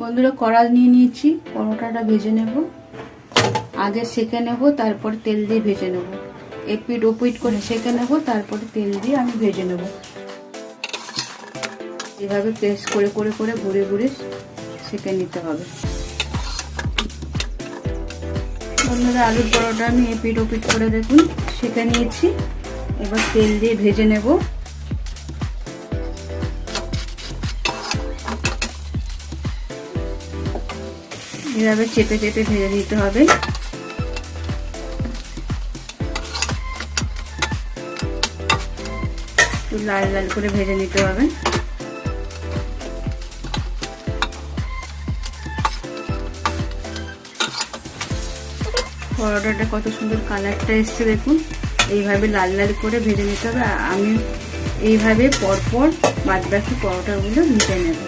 বন্ধুরা কড়া নিয়ে নিয়েছি, পরোটাটা ভেজে নেব। আগে সেঁকে নেব, তারপরে তেল দিয়ে ভেজে নেব। এপিট ওপিট করে সেঁকে নেব, তারপরে তেল দিয়ে আমি ভেজে নেব। এভাবে প্রেস করে করে করে ঘুরে ঘুরে সেঁকে নিতে হবে। বন্ধুরা আলুর পরোটা আমি এপিট ওপিট করে দেখুন সেঁকে নিয়েছি। এবার তেল দিয়ে ভেজে নেব। এভাবে চেপে চেপে ভেজে নিতে হবে। একটু লাল লাল করে ভেজে নিতে হবে। পরোটাটা কত সুন্দর কালারটা এসছে দেখুন। এইভাবে লাল লাল করে ভেজে নিতে হবে। আমি এইভাবে পরপর বাদ বাকি পরোটাগুলো ভেজে নেব।